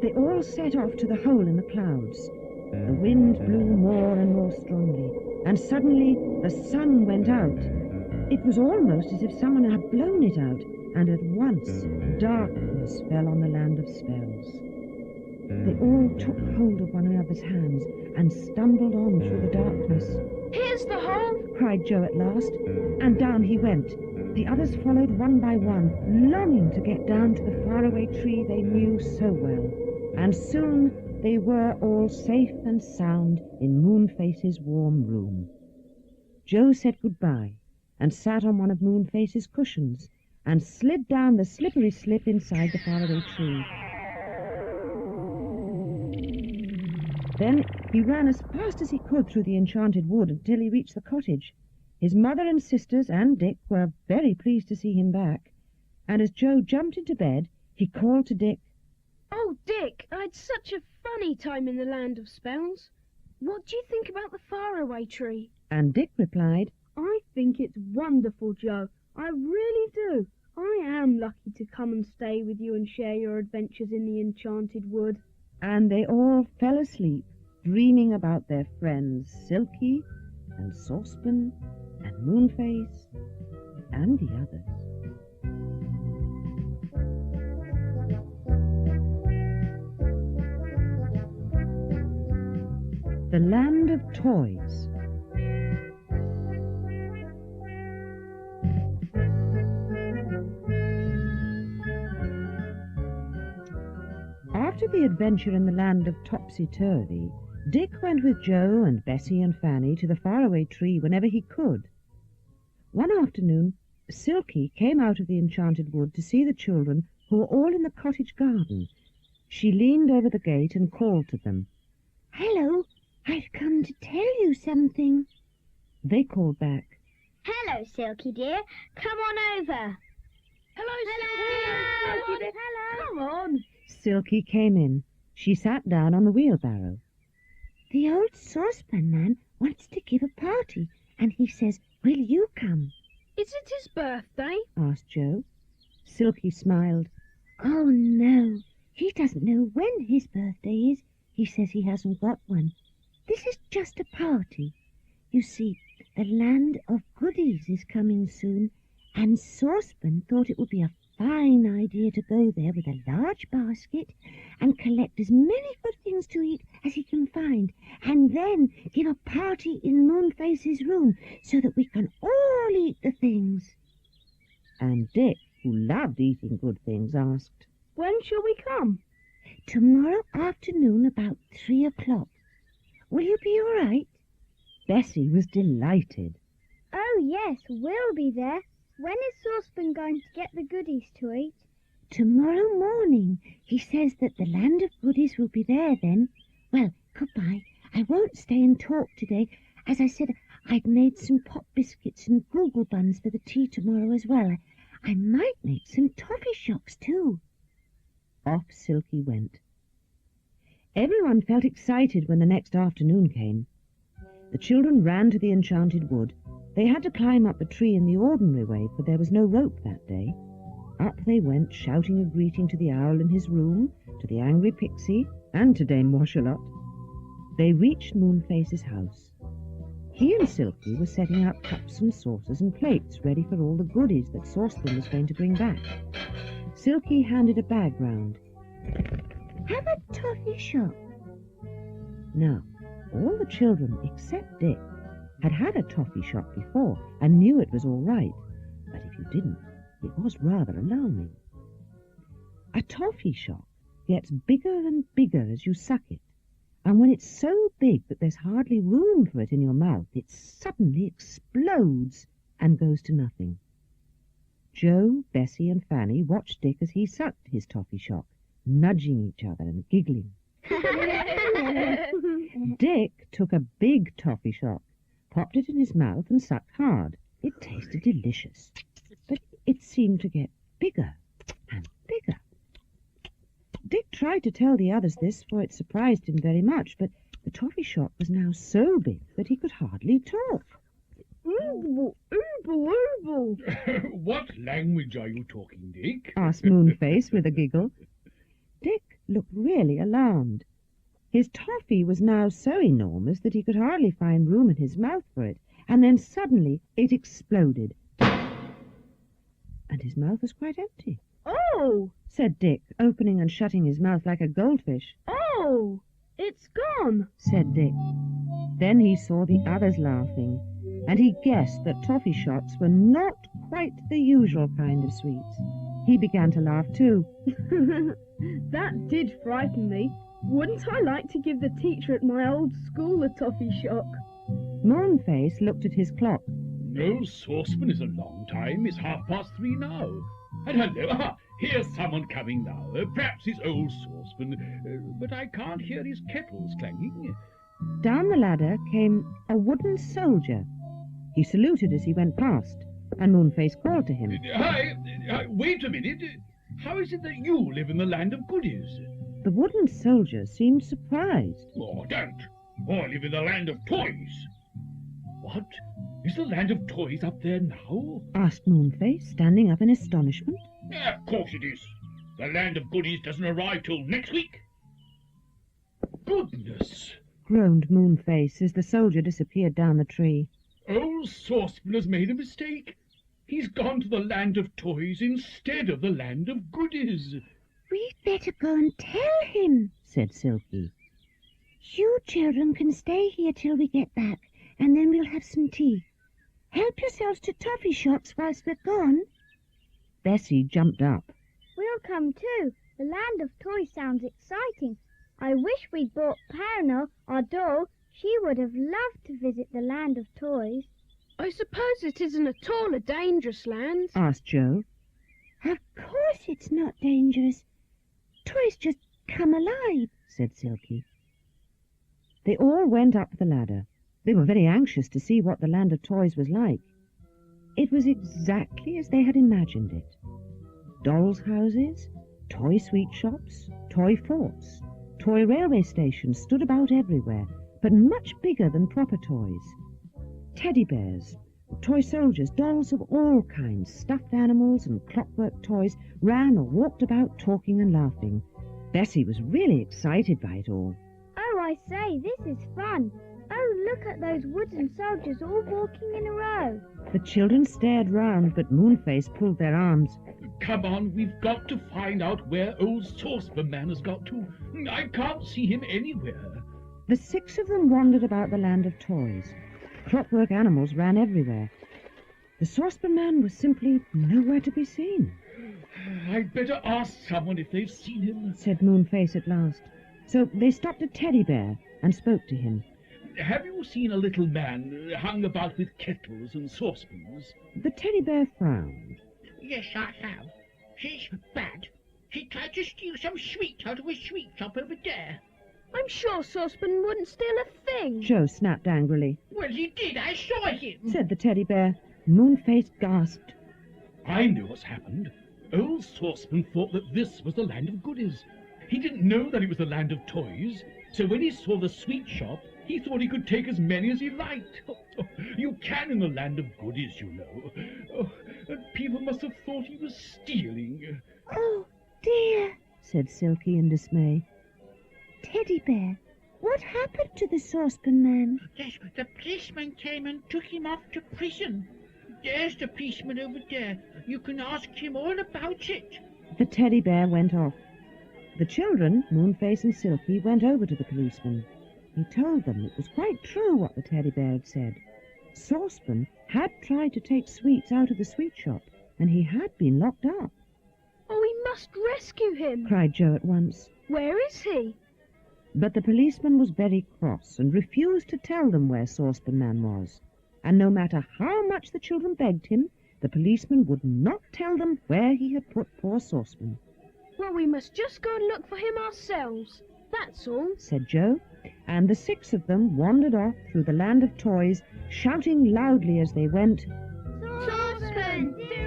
They all set off to the hole in the clouds. The wind blew more and more strongly, and suddenly the sun went out. It was almost as if someone had blown it out, and at once darkness fell on the land of spells. They all took hold of one another's hands and stumbled on through the darkness. Here's the hole, Cried Joe at last, and down he went. The others followed one by one, longing to get down to the faraway tree they knew so well. And soon they were all safe and sound in Moonface's warm room. Joe said goodbye and sat on one of Moonface's cushions and slid down the slippery slip inside the faraway tree. Then he ran as fast as he could through the enchanted wood until he reached the cottage. His mother and sisters and Dick were very pleased to see him back, and as Joe jumped into bed, he called to Dick, Oh, Dick, I had such a funny time in the land of spells. What do you think about the faraway tree? And Dick replied, I think it's wonderful, Joe. I really do. I am lucky to come and stay with you and share your adventures in the enchanted wood. and they all fell asleep, dreaming about their friends Silky and Saucepan and Moonface and the others. The Land of Toys. After the adventure in the land of Topsy-Turvy, Dick went with Joe and Bessie and Fanny to the faraway tree whenever he could. One afternoon, Silky came out of the enchanted wood to see the children who were all in the cottage garden. She leaned over the gate and called to them. Hello, I've come to tell you something. They called back. Hello, Silky dear. Come on over. Hello, Silky dear. Hello. Come on. Silky came in. She sat down on the wheelbarrow. The old saucepan man wants to give a party, and he says, will you come? Is it his birthday? Asked Joe. Silky smiled. Oh, no. He doesn't know when his birthday is. He says he hasn't got one. This is just a party. You see, the land of goodies is coming soon, and Saucepan thought it would be a fine idea to go there with a large basket and collect as many good things to eat as he can find, and then give a party in Moonface's room so that we can all eat the things. And Dick, who loved eating good things, asked, When shall we come? Tomorrow afternoon about 3 o'clock. Will you be all right? Bessie was delighted. Oh, yes, we'll be there. When is Saucepan going to get the goodies to eat? Tomorrow morning. He says that the land of goodies will be there then. Well, goodbye. I won't stay and talk today. As I said, I've made some pop biscuits and google buns for the tea tomorrow as well. I might make some toffee shocks too. Off Silky went. Everyone felt excited when the next afternoon came. The children ran to the enchanted wood. They had to climb up the tree in the ordinary way, for there was no rope that day. Up they went, shouting a greeting to the owl in his room, to the angry pixie, and to Dame Washalot. They reached Moonface's house. He and Silky were setting out cups and saucers and plates ready for all the goodies that Saucepan was going to bring back. Silky handed a bag round. Have a toffee shock. Now, all the children except Dick had had a toffee shop before and knew it was all right, but if you didn't, it was rather alarming. A toffee shop gets bigger and bigger as you suck it, and when it's so big that there's hardly room for it in your mouth, it suddenly explodes and goes to nothing. Joe, Bessie and Fanny watched Dick as he sucked his toffee shock, nudging each other and giggling. Dick took a big toffee shock, popped it in his mouth and sucked hard. It tasted delicious, but it seemed to get bigger and bigger. Dick tried to tell the others this, for it surprised him very much, but the toffee shock was now so big that he could hardly talk. What language are you talking, Dick? Asked Moonface with a giggle. Dick looked really alarmed. His toffee was now so enormous that he could hardly find room in his mouth for it, and then suddenly it exploded. And his mouth was quite empty. Oh! Said Dick, opening and shutting his mouth like a goldfish. Oh! It's gone! Said Dick. Then he saw the others laughing, and he guessed that toffee shots were not quite the usual kind of sweets. He began to laugh too. That did frighten me. Wouldn't I like to give the teacher at my old school a toffee shock? Moonface looked at his clock. No, Saucepan is a long time. It's 3:30 now. And hello, here's someone coming now. Perhaps it's old Saucepan, but I can't hear his kettles clanging. Down the ladder came a wooden soldier. He saluted as he went past, and Moonface called to him. Hi, wait a minute. How is it that you live in the land of goodies? The wooden soldier seemed surprised. Oh, don't. I live in the land of toys. What? Is the land of toys up there now? Asked Moonface, standing up in astonishment. Of course it is. The land of goodies doesn't arrive till next week. Goodness! Groaned Moonface as the soldier disappeared down the tree. Old Saucepan has made a mistake. He's gone to the land of toys instead of the land of goodies. We'd better go and tell him, said Silky. You children can stay here till we get back, and then we'll have some tea. Help yourselves to toffee shots whilst we're gone. Bessie jumped up. We'll come too. The land of toys sounds exciting. I wish we'd brought Parnell, our doll. She would have loved to visit the land of toys. I suppose it isn't at all a dangerous land. Asked Joe. Of course it's not dangerous. Toys just come alive, said Silky. They all went up the ladder. They were very anxious to see what the land of toys was like. It was exactly as they had imagined it. Dolls' houses, toy sweet shops, toy forts, toy railway stations stood about everywhere, but much bigger than proper toys. Teddy bears, toy soldiers, dolls of all kinds, stuffed animals and clockwork toys ran or walked about talking and laughing. Bessie was really excited by it all. Oh, I say, this is fun. Oh, look at those wooden soldiers all walking in a row. The children stared round, but Moonface pulled their arms. Come on, we've got to find out where old Saucepan Man has got to. I can't see him anywhere. The 6 of them wandered about the land of toys. Clockwork animals ran everywhere. The Saucepan Man was simply nowhere to be seen. I'd better ask someone if they've seen him, said Moonface at last. So they stopped a teddy bear and spoke to him. Have you seen a little man hung about with kettles and saucepans? The teddy bear frowned. Yes, I have. She's bad. She tried to steal some sweets out of a sweet shop over there. I'm sure Saucepan wouldn't steal a thing. Joe snapped angrily. Well, he did. I saw him, said the teddy bear. Moonface gasped. I know what's happened. Old Saucepan thought that this was the land of goodies. He didn't know that it was the land of toys, so when he saw the sweet shop, he thought he could take as many as he liked. You can in the land of goodies, you know. And people must have thought he was stealing. Oh, dear, said Silky in dismay. Teddy bear, what happened to the Saucepan Man? Yes, the policeman came and took him off to prison. There's the policeman over there. You can ask him all about it. The teddy bear went off. The children, Moonface and Silky, went over to the policeman. He told them it was quite true what the teddy bear had said. Saucepan had tried to take sweets out of the sweet shop, and he had been locked up. Oh, we must rescue him, cried Joe at once. Where is he? But the policeman was very cross and refused to tell them where Saucepan Man was. And no matter how much the children begged him, the policeman would not tell them where he had put poor Saucepan. Well, we must just go and look for him ourselves. That's all, said Joe, and the 6 of them wandered off through the land of toys, shouting loudly as they went, Saucepan, do